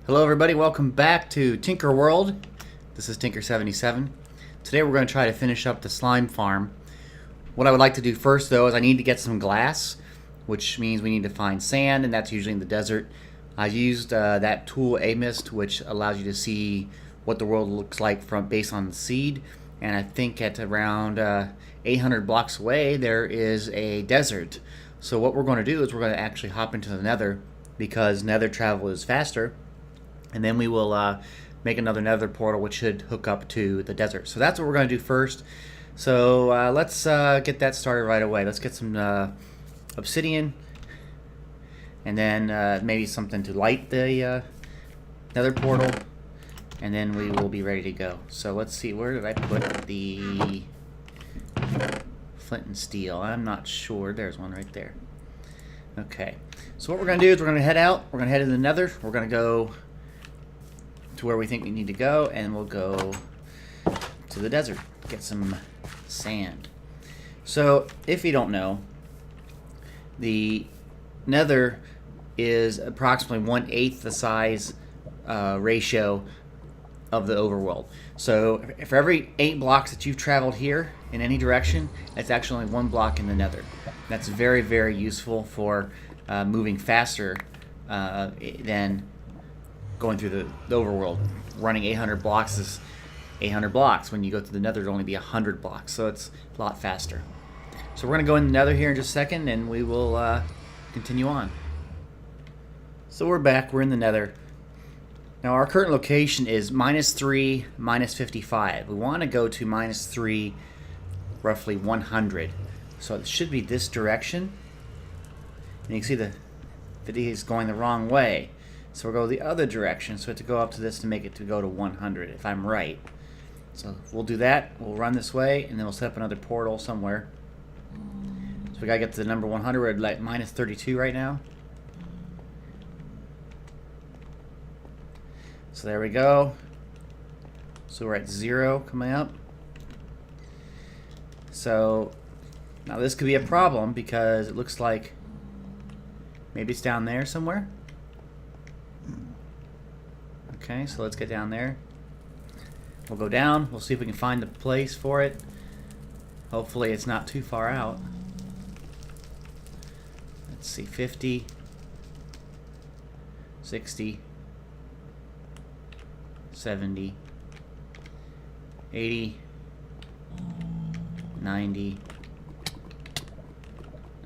Hello everybody, welcome back to Tinker World. This is Tinker77. Today we're going to try to finish up the slime farm. What I would like to do first though is I need to get some glass, which means we need to find sand, and that's usually in the desert. I used that tool Amist, which allows you to see what the world looks like based on the seed, and I think at around 800 blocks away there is a desert. So what we're going to do is we're going to actually hop into the nether, because nether travel is faster, and then we will make another nether portal which should hook up to the desert. So that's what we're going to do first. So let's get that started right away. Let's get some obsidian, and then maybe something to light the nether portal, and then we will be ready to go. So let's see, where did I put the flint and steel? I'm not sure. There's one right there. Okay, so what we're going to do is we're going to head out. We're going to head to the nether. We're going to go to where we think we need to go, and we'll go to the desert, get some sand. So if you don't know, the nether is approximately 1/8 the size ratio of the overworld. So for every 8 blocks that you've traveled here in any direction, that's actually only 1 block in the nether. That's very, very useful for moving faster than going through the overworld. Running 800 blocks is 800 blocks. When you go to the nether, it'll only be 100 blocks, so it's a lot faster. So we're going to go in the nether here in just a second, and we will continue on. So we're back. We're in the nether. Now our current location is -3, -55. We want to go to -3, roughly 100. So it should be this direction. And you can see the video is going the wrong way. So we'll go the other direction. So we have to go up to this to make it to go to 100, if I'm right. So we'll do that. We'll run this way, and then we'll set up another portal somewhere. So we gotta get to the number 100. We're at like -32 right now. So there we go. So we're at 0 coming up. So now this could be a problem, because it looks like maybe it's down there somewhere. Okay, so let's get down there. We'll go down. We'll see if we can find the place for it. Hopefully it's not too far out. Let's see, 50, 60, 70, 80, 90.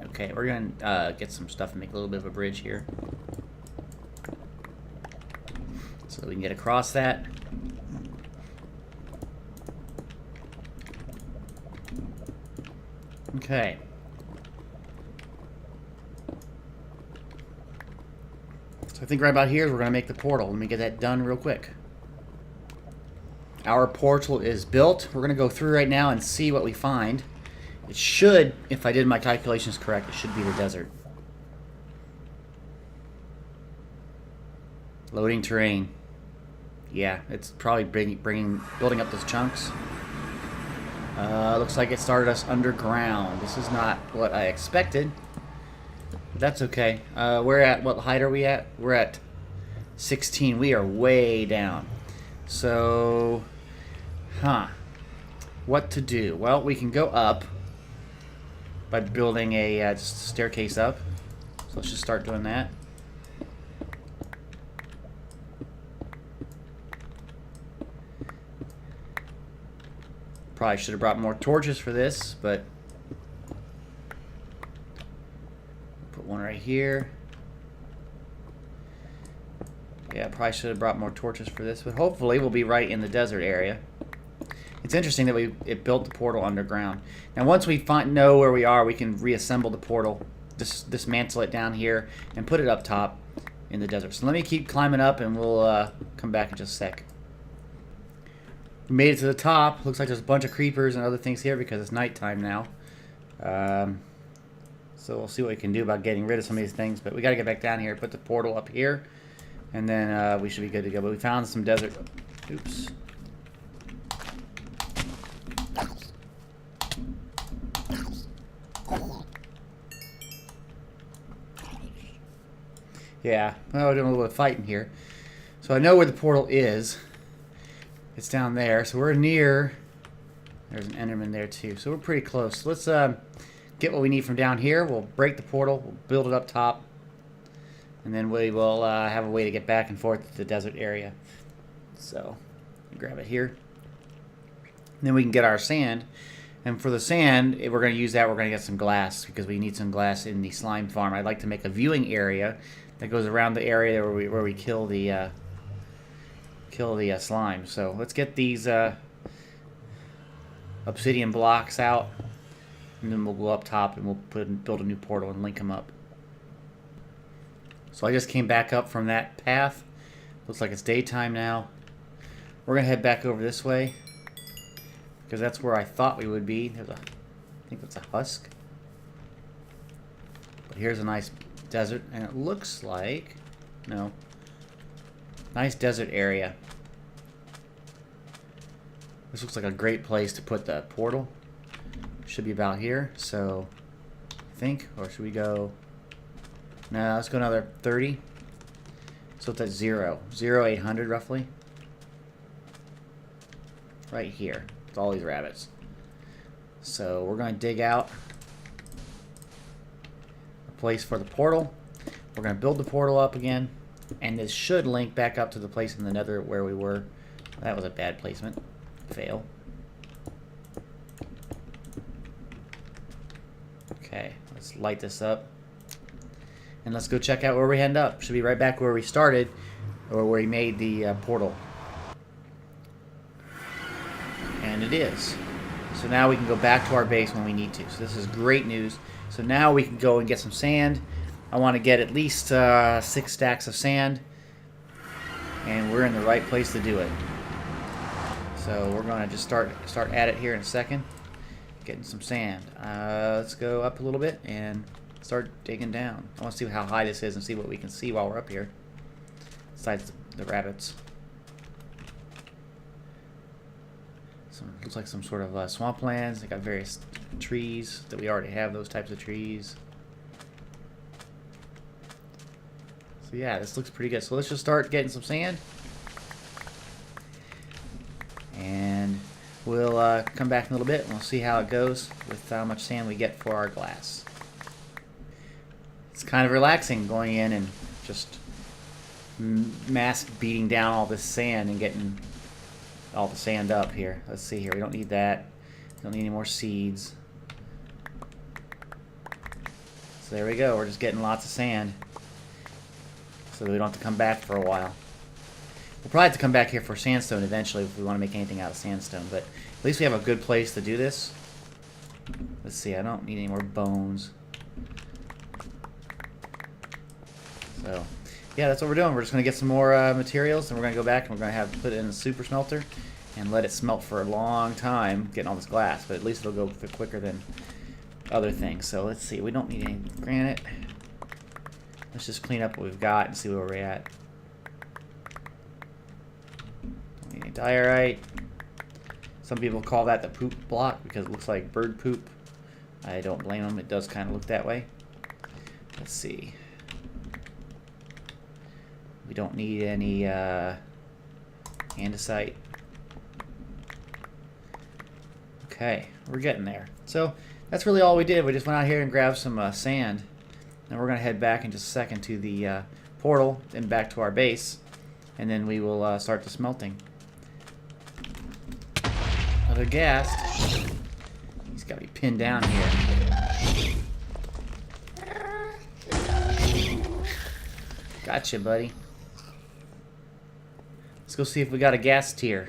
Okay, we're going to get some stuff and make a little bit of a bridge here, so that we can get across that. Okay. So I think right about here is we're going to make the portal. Let me get that done real quick. Our portal is built. We're going to go through right now and see what we find. It should, if I did my calculations correct, it should be the desert. Loading terrain. Yeah, it's probably building up those chunks. Looks like it started us underground. This is not what I expected, but that's okay. We're at, what height are we at? We're at 16. We are way down. So, what to do? Well, we can go up by building a just a staircase up. So let's just start doing that. Probably should have brought more torches for this, but put one right here. Yeah, probably should have brought more torches for this, but hopefully we'll be right in the desert area. It's interesting that it built the portal underground. Now once we know where we are, we can reassemble the portal, dismantle it down here, and put it up top in the desert. So let me keep climbing up, and we'll come back in just a sec. We made it to the top. Looks like there's a bunch of creepers and other things here because it's nighttime now. So we'll see what we can do about getting rid of some of these things. But we got to get back down here, put the portal up here, and then we should be good to go. But we found some desert. Oops. Yeah, well, we're doing a little bit of fighting here. So I know where the portal is. It's down there. So we're near. There's an Enderman there too. So we're pretty close. So let's get what we need from down here. We'll break the portal. We'll build it up top. And then we will have a way to get back and forth to the desert area. So grab it here. And then we can get our sand. And for the sand, if we're going to use that, we're going to get some glass because we need some glass in the slime farm. I'd like to make a viewing area that goes around the area where we kill the slime. So let's get these obsidian blocks out, and then we'll go up top and we'll build a new portal and link them up. So I just came back up from that path. Looks like it's daytime now. We're going to head back over this way, because that's where I thought we would be. I think that's a husk. But here's a nice desert, and it looks like, no, nice desert area. This looks like a great place to put the portal. Should be about here, so I think, or should we go, no, let's go another 30. So it's at 800 roughly. Right here. With all these rabbits. So we're going to dig out a place for the portal. We're going to build the portal up again, and this should link back up to the place in the nether where we were. That was a bad placement. Fail. Okay, let's light this up. And let's go check out where we end up. Should be right back where we started, or where we made the portal. And it is. So now we can go back to our base when we need to. So this is great news. So now we can go and get some sand. I want to get at least 6 stacks of sand. And we're in the right place to do it. So we're going to just start at it here in a second. Getting some sand. Let's go up a little bit and start digging down. I want to see how high this is and see what we can see while we're up here. Besides the rabbits. Looks like some sort of swamplands. They got various trees that we already have, those types of trees. So yeah, this looks pretty good. So let's just start getting some sand. And we'll come back in a little bit and we'll see how it goes with how much sand we get for our glass. It's kind of relaxing going in and just mass beating down all this sand and getting all the sand up here. Let's see here. We don't need that. We don't need any more seeds. So there we go. We're just getting lots of sand. So we don't have to come back for a while. We'll probably have to come back here for sandstone eventually if we want to make anything out of sandstone. But at least we have a good place to do this. Let's see. I don't need any more bones. So yeah, that's what we're doing. We're just going to get some more materials, and we're going to go back and we're going to put it in a super smelter and let it smelt for a long time, getting all this glass. But at least it'll go quicker than other things. So let's see. We don't need any granite. Let's just clean up what we've got and see where we're at. Don't need any diorite. Some people call that the poop block because it looks like bird poop. I don't blame them. It does kind of look that way. Let's see. We don't need any andesite. Okay, we're getting there. So that's really all we did. We just went out here and grabbed some sand. And we're going to head back in just a second to the portal and back to our base. And then we will start the smelting. Another ghast. He's got to be pinned down here. Gotcha, buddy. Let's go see if we got a ghast tear.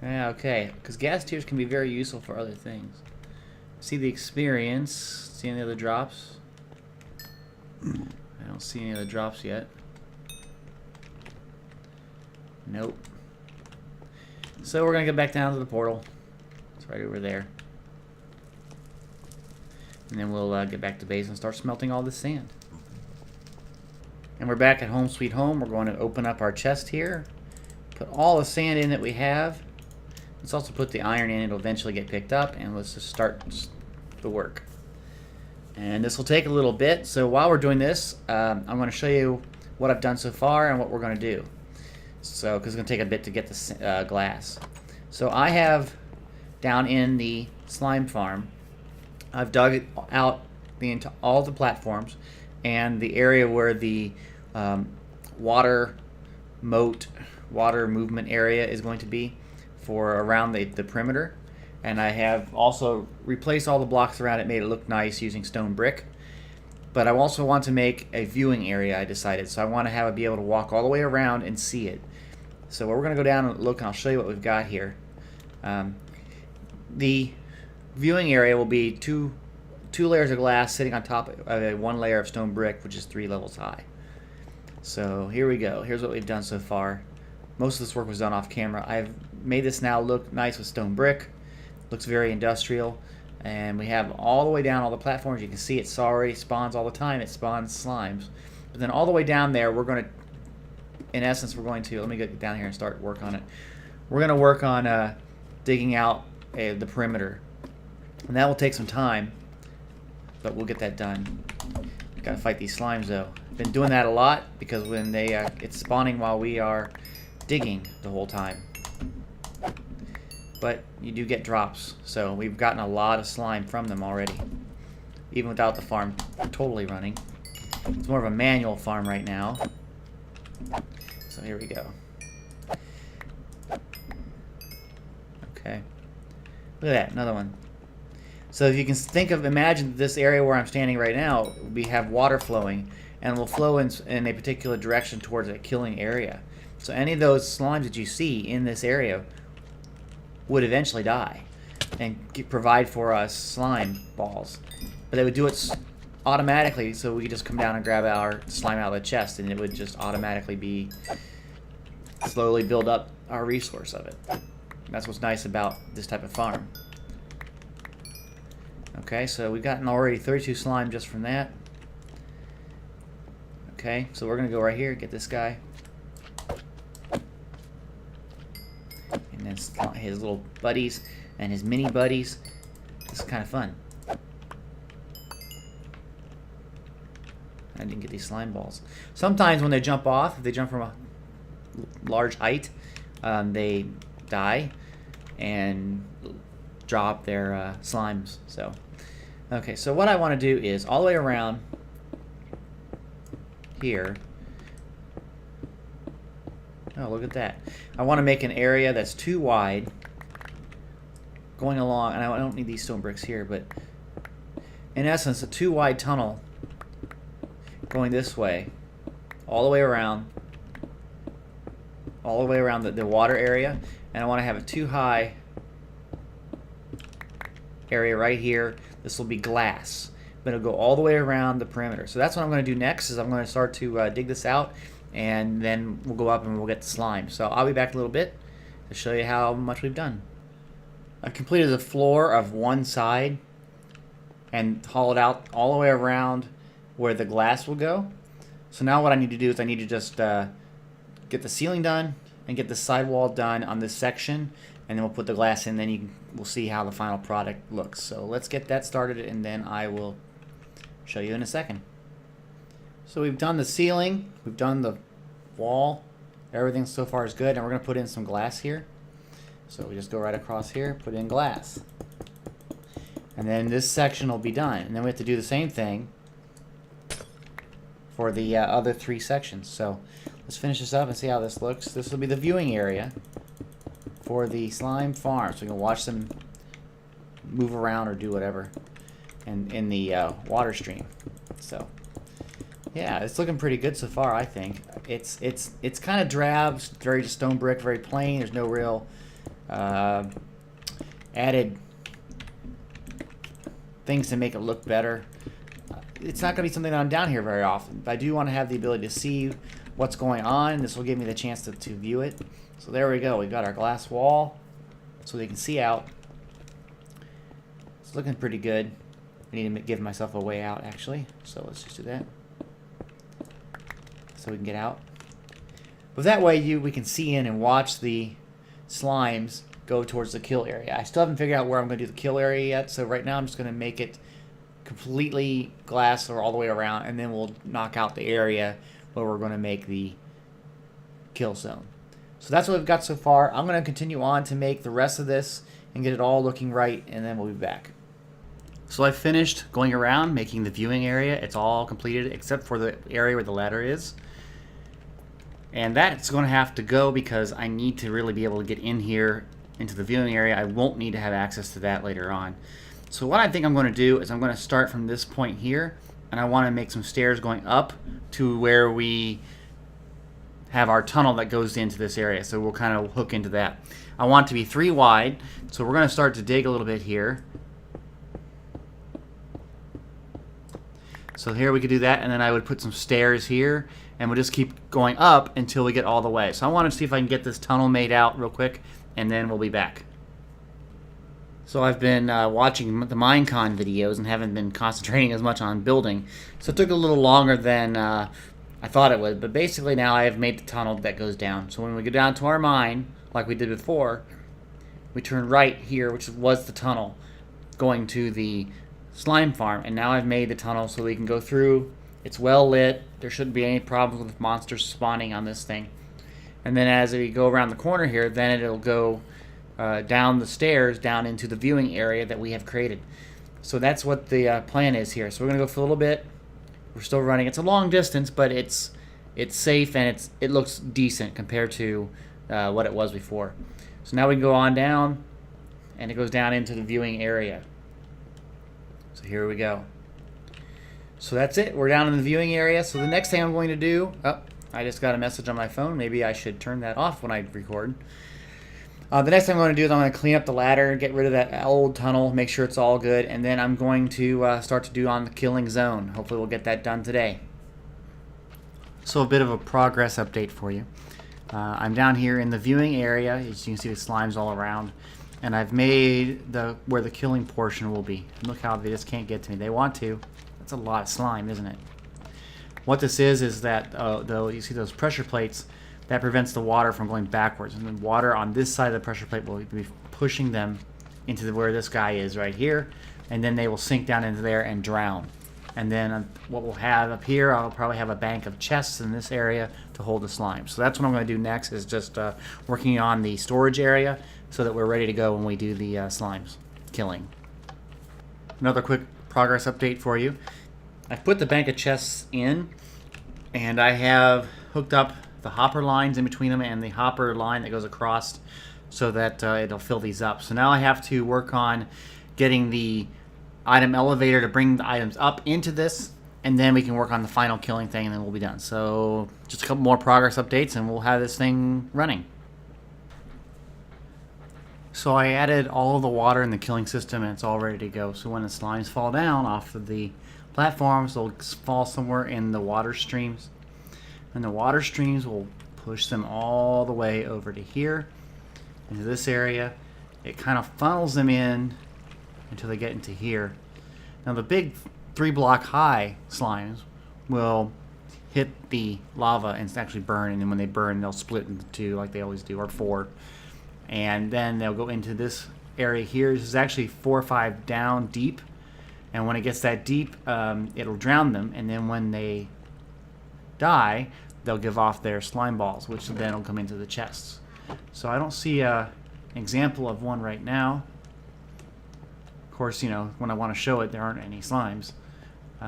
Yeah, okay. Because ghast tears can be very useful for other things. See the experience. See any other drops? I don't see any other drops yet. Nope. So we're going to get back down to the portal. It's right over there. And then we'll get back to base and start smelting all this sand. And we're back at home sweet home. We're going to open up our chest here. Put all the sand in that we have. Let's also put the iron in. It'll eventually get picked up. And let's just start the work. And this will take a little bit. So while we're doing this, I'm going to show you what I've done so far and what we're going to do. So, because it's going to take a bit to get the glass. So I have, down in the slime farm, I've dug out all the platforms and the area where the water movement area is going to be for around the perimeter. And I have also replaced all the blocks around it, made it look nice using stone brick. But I also want to make a viewing area, I decided. So I want to have it be able to walk all the way around and see it. So we're going to go down and look, and I'll show you what we've got here. The viewing area will be two layers of glass sitting on top of one layer of stone brick, which is 3 levels high. So here we go. Here's what we've done so far. Most of this work was done off camera. I've made this now look nice with stone brick. Looks very industrial. And we have all the way down all the platforms. You can see it already spawns all the time. It spawns slimes. But then all the way down there, we're going to, in essence, we're going to, let me get down here and start work on it. We're going to work on digging out the perimeter. And that will take some time, but we'll get that done. Got to fight these slimes though. Been doing that a lot because when they it's spawning while we are digging the whole time. But you do get drops, so we've gotten a lot of slime from them already, even without the farm totally running. It's more of a manual farm right now. So here we go. Okay. Look at that, another one. So if you can imagine this area where I'm standing right now, we have water flowing, and it will flow in a particular direction towards a killing area. So any of those slimes that you see in this area would eventually die and provide for us slime balls. But they would do it automatically, so we could just come down and grab our slime out of the chest, and it would just automatically slowly build up our resource of it. That's what's nice about this type of farm. Okay, so we've gotten already 32 slime just from that. Okay, so we're going to go right here, get this guy. And then his little buddies and his mini buddies. This is kind of fun. I didn't get these slime balls. Sometimes when they jump off, if they jump from a large height, they die and drop their slimes. So, okay, so what I want to do is all the way around here. Oh, look at that. I want to make an area that's too wide going along, and I don't need these stone bricks here, but in essence, a too wide tunnel going this way, all the way around the water area, and I want to have a too high area right here. This will be glass, but it'll go all the way around the perimeter. So that's what I'm going to do next, is I'm going to start to dig this out, and then we'll go up and we'll get the slime. So I'll be back in a little bit to show you how much we've done. I've completed the floor of one side and hollowed out all the way around where the glass will go. So now what I need to do is I need to just get the ceiling done and get the sidewall done on this section, and then we'll put the glass in, then we'll see how the final product looks. So let's get that started, and then I will show you in a second. So we've done the ceiling, we've done the wall, everything so far is good, and we're going to put in some glass here. So we just go right across here, put in glass. And then this section will be done. And then we have to do the same thing for the other 3 sections. So let's finish this up and see how this looks. This will be the viewing area for the slime farm, so you can watch them move around or do whatever in the water stream. So yeah, it's looking pretty good so far, I think. It's kind of drab, very stone brick, very plain. There's no real added things to make it look better. It's not going to be something that I'm down here very often, but I do want to have the ability to see what's going on. This will give me the chance to view it. So there we go. We've got our glass wall so they can see out. It's looking pretty good. I need to give myself a way out, actually. So let's just do that, so we can get out. But that way we can see in and watch the slimes go towards the kill area. I still haven't figured out where I'm going to do the kill area yet, so right now I'm just going to make it completely glass or all the way around, and then we'll knock out the area where we're going to make the kill zone. So that's what we've got so far. I'm going to continue on to make the rest of this and get it all looking right, and then we'll be back. So I finished going around making the viewing area. It's all completed except for the area where the ladder is. And that's going to have to go because I need to really be able to get in here into the viewing area. I won't need to have access to that later on. So what I think I'm going to do is I'm going to start from this point here, and I want to make some stairs going up to where we have our tunnel that goes into this area. So we'll kind of hook into that. I want it to be 3 wide, so we're going to start to dig a little bit here. So here we could do that, and then I would put some stairs here, and we'll just keep going up until we get all the way. So I want to see if I can get this tunnel made out real quick, and then we'll be back. So I've been watching the Minecon videos and haven't been concentrating as much on building. So it took a little longer than I thought it would, but basically now I have made the tunnel that goes down. So when we go down to our mine, like we did before, we turn right here, which was the tunnel going to the slime farm, and now I've made the tunnel so we can go through. It's well lit. There shouldn't be any problems with monsters spawning on this thing. And then as we go around the corner here, then it'll go down the stairs down into the viewing area that we have created. So that's what the plan is here. So we're gonna go for a little bit. We're still running. It's a long distance, but it's safe, and it looks decent compared to what it was before. So now we can go on down, and it goes down into the viewing area. So here we go. So that's it. We're down in the viewing area. So the next thing I'm going to do... Oh, I just got a message on my phone. Maybe I should turn that off when I record. The next thing I'm going to do is I'm going to clean up the ladder, get rid of that old tunnel, make sure it's all good, and then I'm going to start to do on the killing zone. Hopefully we'll get that done today. So a bit of a progress update for you. I'm down here in the viewing area. As you can see, the slimes all around. And I've made where the killing portion will be. Look how they just can't get to me. They want to. That's a lot of slime, isn't it? What this is that you see those pressure plates, that prevents the water from going backwards. And the water on this side of the pressure plate will be pushing them into where this guy is right here. And then they will sink down into there and drown. And then what we'll have up here, I'll probably have a bank of chests in this area to hold the slime. So that's what I'm going to do next, is just working on the storage area so that we're ready to go when we do the slimes killing. Another quick progress update for you. I've put the bank of chests in, and I have hooked up the hopper lines in between them and the hopper line that goes across so that it'll fill these up. So now I have to work on getting the item elevator to bring the items up into this, and then we can work on the final killing thing, and then we'll be done. So just a couple more progress updates and we'll have this thing running. So I added all of the water in the killing system, and it's all ready to go. So when the slimes fall down off of the platforms, they'll fall somewhere in the water streams, and the water streams will push them all the way over to here into this area. It kind of funnels them in until they get into here. Now the big 3-block high slimes will hit the lava and actually burn, and then when they burn they'll split into 2 like they always do, or 4, and then they'll go into this area here. This is actually 4 or 5 down deep, and when it gets that deep, it'll drown them, and then when they die they'll give off their slime balls, which then will come into the chests. So I don't see an example of one right now. Of course, you know, when I want to show it, there aren't any slimes.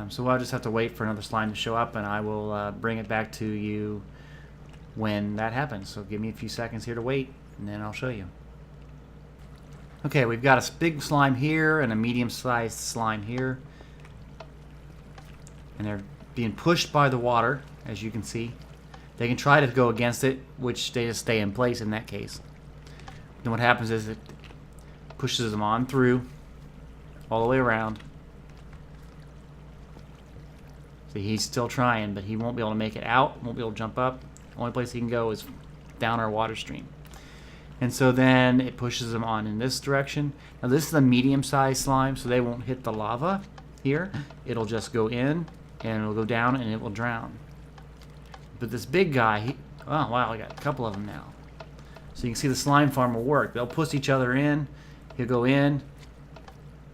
So I'll just have to wait for another slime to show up, and I will bring it back to you when that happens. So give me a few seconds here to wait, and then I'll show you. Okay, we've got a big slime here and a medium-sized slime here. And they're being pushed by the water, as you can see. They can try to go against it, which they just stay in place in that case. Then what happens is it pushes them on through, all the way around. See, he's still trying, but he won't be able to make it out, won't be able to jump up. The only place he can go is down our water stream. And so then it pushes them on in this direction. Now this is a medium-sized slime, so they won't hit the lava here. It'll just go in, and it'll go down, and it will drown. But this big guy, oh wow, I got a couple of them now. So you can see the slime farm will work. They'll push each other in. He'll go in.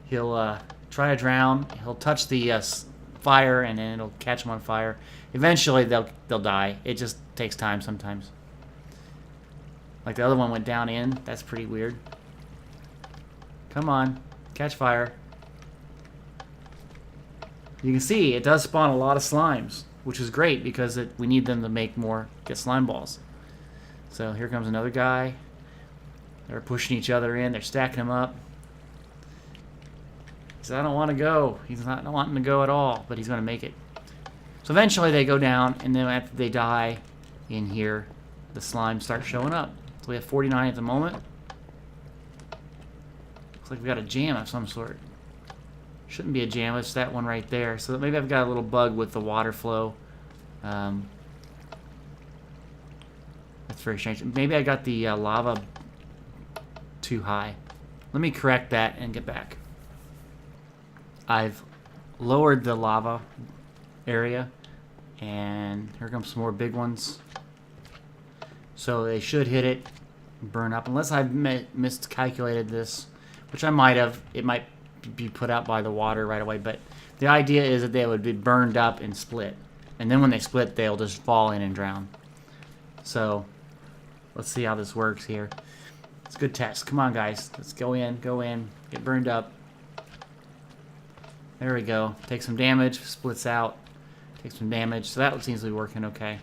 He'll try to drown. He'll touch the fire, and then it'll catch him on fire. Eventually, they'll die. It just takes time sometimes. Like the other one went down in. That's pretty weird. Come on, catch fire. You can see it does spawn a lot of slimes, which is great because we need them to get slime balls. So here comes another guy. They're pushing each other in. They're stacking them up. He says, I don't want to go. He's not wanting to go at all, but he's going to make it. So eventually they go down, and then after they die in here, the slimes start showing up. So we have 49 at the moment. Looks like we got a jam of some sort. Shouldn't be a jam, it's that one right there. So maybe I've got a little bug with the water flow. That's very strange. Maybe I got the lava too high. Let me correct that and get back. I've lowered the lava area, and here comes some more big ones. So they should hit it and burn up, unless I've miscalculated this, which I might have. It might be put out by the water right away, but the idea is that they would be burned up and split, and then when they split, they'll just fall in and drown. So let's see how this works here. It's a good test. Come on, guys. Let's go in, get burned up. There we go. Take some damage, splits out. Take some damage. So that seems to be working okay.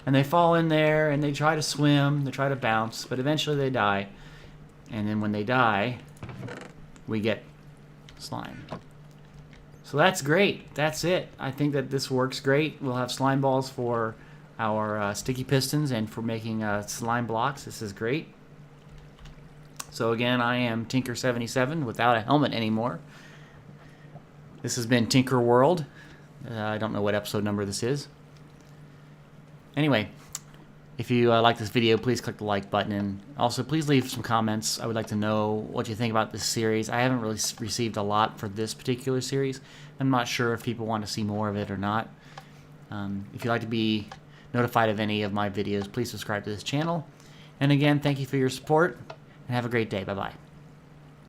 And they fall in there, and they try to swim, they try to bounce, but eventually they die. And then when they die, we get slime. So that's great. That's it. I think that this works great. We'll have slime balls for our sticky pistons and for making slime blocks. This is great. So again, I am Tinker77 without a helmet anymore. This has been Tinker World. I don't know what episode number this is. Anyway, if you like this video, please click the like button. And also, please leave some comments. I would like to know what you think about this series. I haven't really received a lot for this particular series. I'm not sure if people want to see more of it or not. If you'd like to be notified of any of my videos, please subscribe to this channel. And again, thank you for your support, and have a great day. Bye-bye.